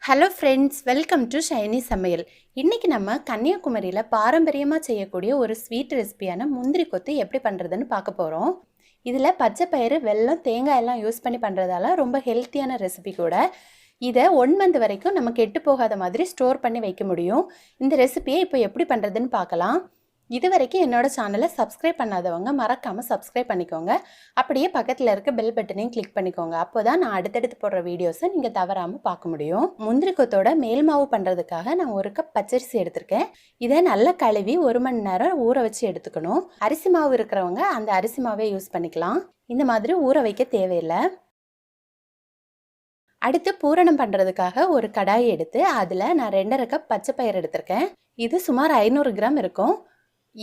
Hello friends, welcome to Shiny Samayal. இன்றைக்கி நம்ம கன்னியாகுமரியில் பாரம்பரியமாக செய்யக்கூடிய ஒரு ஸ்வீட் ரெசிபியான முந்திரி கொத்து எப்படி பண்ணுறதுன்னு பார்க்க போகிறோம். இதில் பச்சை பயிறு, வெல்லம், தேங்காய் எல்லாம் யூஸ் பண்ணி பண்ணுறதால ரொம்ப ஹெல்த்தியான ரெசிபி கூட. இதை 1 மந்த் வரைக்கும் நம்ம கெட்டு போகாத மாதிரி ஸ்டோர் பண்ணி வைக்க முடியும். இந்த ரெசிபியை இப்போ எப்படி பண்ணுறதுன்னு பார்க்கலாம். இது வரைக்கும் என்னோட சேனலை சப்ஸ்கிரைப் பண்ணாதவங்க மறக்காமல் சப்ஸ்கிரைப் பண்ணிக்கோங்க. அப்படியே பக்கத்தில் இருக்க பெல் பட்டனையும் கிளிக் பண்ணிக்கோங்க. அப்போ தான் நான் அடுத்தடுத்து போடுற வீடியோஸை நீங்கள் தவறாமல் பார்க்க முடியும். முந்திரி கொத்தோட மேல் மாவு பண்ணுறதுக்காக நான் 1 கப் பச்சரிசி எடுத்திருக்கேன். இதை நல்லா கழுவி 1 மணி நேரம் ஊற வச்சு எடுத்துக்கணும். அரிசி மாவு இருக்கிறவங்க அந்த அரிசி மாவே யூஸ் பண்ணிக்கலாம். இந்த மாதிரி ஊற வைக்க தேவையில்லை. அடுத்து பூரணம் பண்ணுறதுக்காக ஒரு கடாயை எடுத்து அதில் நான் 2½ கப் பச்சை பயிர் எடுத்திருக்கேன். இது சுமார் 500 கிராம் இருக்கும்.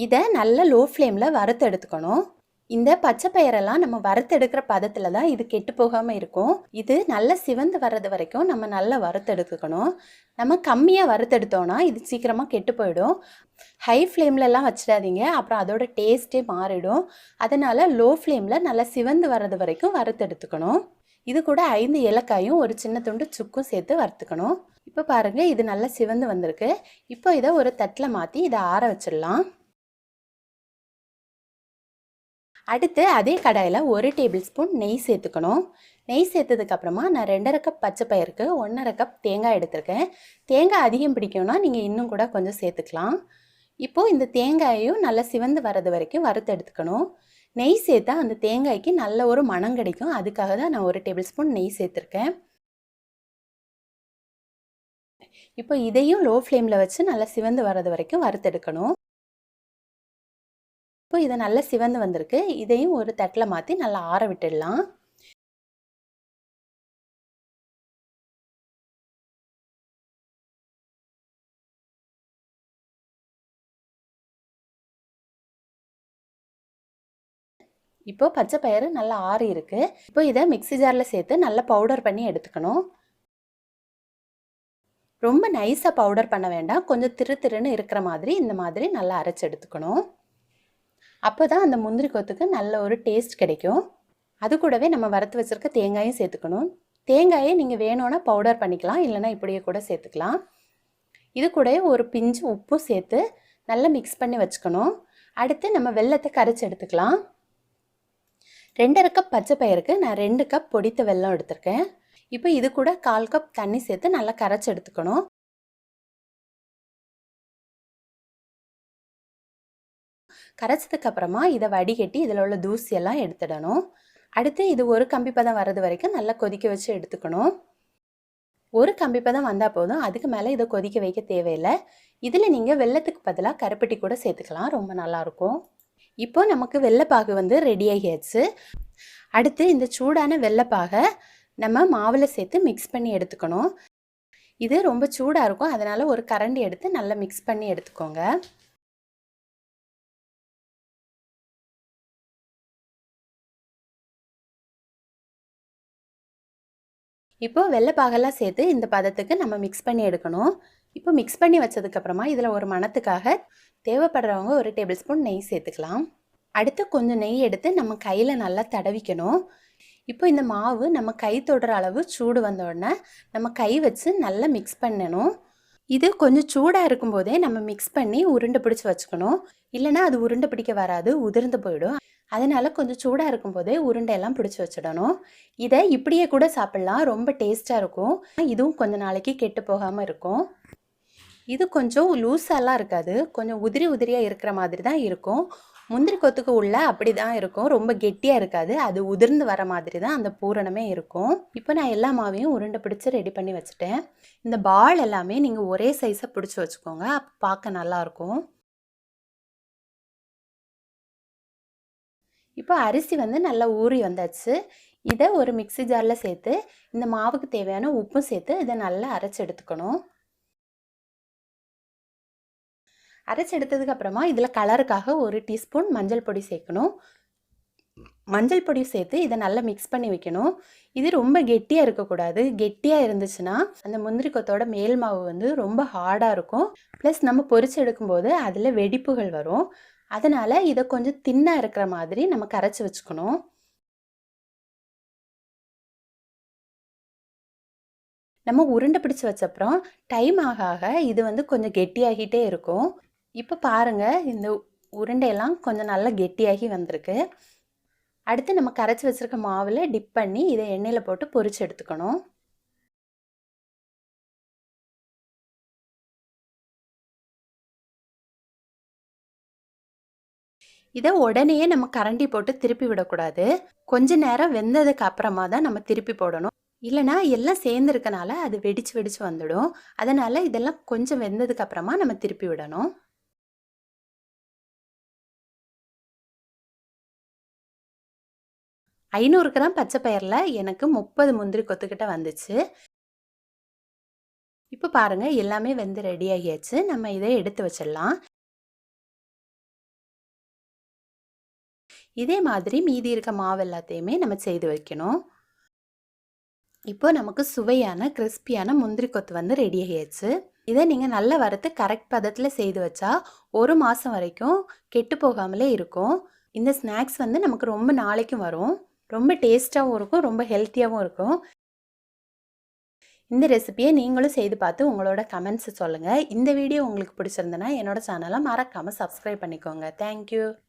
இதை நல்ல லோ ஃப்ளேமில் வறுத்து எடுத்துக்கணும். இந்த பச்சை பயிரெல்லாம் நம்ம வறுத்தெடுக்கிற பதத்தில் தான் இது கெட்டு போகாமல் இருக்கும். இது நல்லா சிவந்து வர்றது வரைக்கும் நம்ம நல்லா வறுத்தெடுத்துக்கணும். நம்ம கம்மியாக வறுத்தெடுத்தோன்னா இது சீக்கிரமாக கெட்டு போயிடும். ஹை ஃப்ளேம்லலாம் வச்சிடாதீங்க, அப்புறம் அதோட டேஸ்ட்டே மாறிடும். அதனால் லோ ஃப்ளேமில் நல்லா சிவந்து வர்றது வரைக்கும் வறுத்தெடுத்துக்கணும். இது கூட 5 ஏலக்காயும் ஒரு சின்ன துண்டு சுக்கும் சேர்த்து வறுத்துக்கணும். இப்போ பாருங்கள், இது நல்லா சிவந்து வந்திருக்கு. இப்போ இதை ஒரு தட்டில் மாற்றி இதை ஆற வச்சிடலாம். அடுத்து அதே கடாயில் 1 டேபிள் ஸ்பூன் நெய் சேர்த்துக்கணும். நெய் சேர்த்ததுக்கப்புறமா நான் 2½ கப் பச்சை பயிருக்கு 1½ கப் தேங்காய் எடுத்திருக்கேன். தேங்காய் அதிகம் பிடிக்கும்னா நீங்கள் இன்னும் கூட கொஞ்சம் சேர்த்துக்கலாம். இப்போது இந்த தேங்காயையும் நல்லா சிவந்து வர்றது வரைக்கும் வறுத்து எடுத்துக்கணும். நெய் சேர்த்தா அந்த தேங்காய்க்கு நல்ல ஒரு மணம் கிடைக்கும். அதுக்காக தான் நான் 1 டேபிள் ஸ்பூன் நெய் சேர்த்துருக்கேன். இப்போ இதையும் லோ ஃப்ளேமில் வச்சு நல்லா சிவந்து வர்றது வரைக்கும் வறுத்தெடுக்கணும். இப்போ இதை நல்லா சிவந்து வந்திருக்கு. இதையும் ஒரு தட்டில் மாற்றி நல்லா ஆற விட்டுடலாம். இப்போ பச்சை பயிறு நல்லா ஆறி இருக்கு. இப்போ இதை மிக்ஸி ஜாரில் சேர்த்து நல்லா பவுடர் பண்ணி எடுத்துக்கணும். ரொம்ப நைஸாக பவுடர் பண்ண வேண்டாம், கொஞ்சம் திருன்னு இருக்கிற மாதிரி இந்த மாதிரி நல்லா அரைச்சி எடுத்துக்கணும். அப்போ தான் அந்த முந்திரி கொத்துக்கு நல்ல ஒரு டேஸ்ட் கிடைக்கும். அது கூடவே நம்ம வறுத்து வச்சுருக்க தேங்காயும் சேர்த்துக்கணும். தேங்காயை நீங்கள் வேணும்னா பவுடர் பண்ணிக்கலாம், இல்லைனா இப்படியே கூட சேர்த்துக்கலாம். இது கூட ஒரு பிஞ்சு உப்பும் சேர்த்து நல்லா மிக்ஸ் பண்ணி வச்சுக்கணும். அடுத்து நம்ம வெல்லத்தை கரைச்சி எடுத்துக்கலாம். 2½ கப் பச்சை பயிருக்கு நான் 2 கப் பொடித்த வெல்லம் எடுத்திருக்கேன். இப்போ இது கூட 1/4 கப் தண்ணி சேர்த்து நல்லா கரைச்சி எடுத்துக்கணும். கரைச்சதுக்கு அப்புறமா இதை வடிகட்டி இதில் உள்ள தூசியெல்லாம் எடுத்துடணும். அடுத்து இது ஒரு கம்பி பதம் வர்றது வரைக்கும் நல்லா கொதிக்க வச்சு எடுத்துக்கணும். ஒரு கம்பி பதம் வந்தால் போதும், அதுக்கு மேலே இதை கொதிக்க வைக்க தேவையில்லை. இதில் நீங்கள் வெல்லத்துக்கு பதிலாக கருப்பட்டி கூட சேர்த்துக்கலாம், ரொம்ப நல்லாயிருக்கும். இப்போ நமக்கு வெள்ளைப்பாகு வந்து ரெடி ஆகியாச்சு. அடுத்து இந்த சூடான வெள்ளைப்பாகை நம்ம மாவில் சேர்த்து மிக்ஸ் பண்ணி எடுத்துக்கணும். இது ரொம்ப சூடாக இருக்கும், அதனால் ஒரு கரண்டி எடுத்து நல்லா மிக்ஸ் பண்ணி எடுத்துக்கோங்க. இப்போ வெள்ளைப்பாகெல்லாம் சேர்த்து இந்த பதத்துக்கு நம்ம மிக்ஸ் பண்ணி எடுக்கணும். இப்போ மிக்ஸ் பண்ணி வச்சதுக்கப்புறமா இதில் ஒரு மணத்துக்காக தேவைப்படுறவங்க 1 டேபிள் ஸ்பூன் நெய் சேர்த்துக்கலாம். அடுத்து கொஞ்சம் நெய் எடுத்து நம்ம கையில் நல்லா தடவிக்கணும். இப்போ இந்த மாவு நம்ம கை தொடுற அளவு சூடு வந்த உடனே நம்ம கை வச்சு நல்லா மிக்ஸ் பண்ணணும். இது கொஞ்சம் சூடாக இருக்கும்போதே நம்ம மிக்ஸ் பண்ணி உருண்டை பிடிச்சி வச்சுக்கணும், இல்லைனா அது உருண்டை பிடிக்க வராது, உதிர்ந்து போயிடும். அதனால் கொஞ்சம் சூடாக இருக்கும்போதே உருண்டையெல்லாம் பிடிச்சி வச்சிடணும். இதை இப்படியே கூட சாப்பிட்லாம், ரொம்ப டேஸ்ட்டாக இருக்கும். இதுவும் கொஞ்சம் நாளைக்கு கெட்டு போகாமல் இருக்கும். இது கொஞ்சம் லூஸாலாம் இருக்காது, கொஞ்சம் உதிரியாக இருக்கிற மாதிரி தான் இருக்கும். முந்திரி கொத்துக்கு உள்ள அப்படி தான் இருக்கும், ரொம்ப கெட்டியாக இருக்காது. அது உதிர்ந்து வர மாதிரி தான் அந்த பூரணமே இருக்கும். இப்போ நான் எல்லா மாவையும் உருண்டை பிடிச்சி ரெடி பண்ணி வச்சுட்டேன். இந்த பால் எல்லாமே நீங்கள் ஒரே சைஸாக பிடிச்சி வச்சுக்கோங்க, அப்போ பார்க்க நல்லாயிருக்கும். இப்போ அரிசி வந்து நல்லா ஊறி வந்தாச்சு. இதை ஒரு மிக்ஸி ஜாரில் சேர்த்து இந்த மாவுக்கு தேவையான உப்பும் சேர்த்து இதை நல்லா அரைச்சி எடுத்துக்கணும். அரைச்சி எடுத்ததுக்கப்புறமா இதில் கலருக்காக 1 டீஸ்பூன் மஞ்சள் பொடி சேர்க்கணும். மஞ்சள் பொடி சேர்த்து இதை நல்லா மிக்ஸ் பண்ணி வைக்கணும். இது ரொம்ப கெட்டியாக இருக்கக்கூடாது. கெட்டியாக இருந்துச்சுன்னா அந்த முந்திரி கொத்தோட மேல் மாவு வந்து ரொம்ப ஹார்டாக இருக்கும். ப்ளஸ் நம்ம பொரிச்சு எடுக்கும்போது அதில் வெடிப்புகள் வரும். அதனால் இதை கொஞ்சம் தின்னாக இருக்கிற மாதிரி நம்ம கரைச்சி வச்சுக்கணும். நம்ம உருண்டை பிடிச்சு வச்ச அப்புறம் டைம் ஆக ஆக இது வந்து கொஞ்சம் கெட்டியாகிட்டே இருக்கும். இப்போ பாருங்க, இந்த உருண்டையெல்லாம் கொஞ்சம் நல்லா கெட்டியாகி வந்திருக்கு. அடுத்து நம்ம கரைச்சி வச்சிருக்க மாவில் டிப் பண்ணி இதை எண்ணெயில் போட்டு பொரிச்சு எடுத்துக்கணும். இதை உடனேயே நம்ம கரண்டி போட்டு திருப்பி விடக்கூடாது. கொஞ்ச நேரம் வெந்ததுக்கு அப்புறமா தான் நம்ம திருப்பி போடணும். இல்லைனா எல்லாம் சேர்ந்துருக்கனால அது வெடிச்சு வெடிச்சு வந்துடும். அதனால இதெல்லாம் கொஞ்சம் வெந்ததுக்கு அப்புறமா நம்ம திருப்பி விடணும். ஐநூறு கிராம் பச்சை பயிரில் எனக்கு 30 முந்திரி கொத்துக்கிட்ட வந்துச்சு. இப்போ பாருங்க, எல்லாமே வெந்து ரெடி ஆகியாச்சு. நம்ம இதை எடுத்து வச்சிடலாம். இதே மாதிரி மீதி இருக்க மாவு எல்லாத்தையுமே நம்ம செய்து வைக்கணும். இப்போ நமக்கு சுவையான கிறிஸ்பியான முந்திரி கொத்து வந்து ரெடி ஆகியாச்சு. இதை நீங்கள் நல்லா வறுத்து கரெக்ட் பதத்தில் செய்து வச்சா 1 மாதம் வரைக்கும் கெட்டு போகாமலே இருக்கும். இந்த ஸ்நாக்ஸ் வந்து நமக்கு ரொம்ப நாளைக்கும் வரும். ரொம்ப டேஸ்ட்டாகவும் இருக்கும், ரொம்ப ஹெல்த்தியாகவும் இருக்கும். இந்த ரெசிபியை நீங்களும் செய்து பார்த்து உங்களோட கமெண்ட்ஸ் சொல்லுங்கள். இந்த வீடியோ உங்களுக்கு பிடிச்சிருந்தனா என்னோட சேனலை மறக்காமல் சப்ஸ்கிரைப் பண்ணிக்கோங்க. தேங்க்யூ.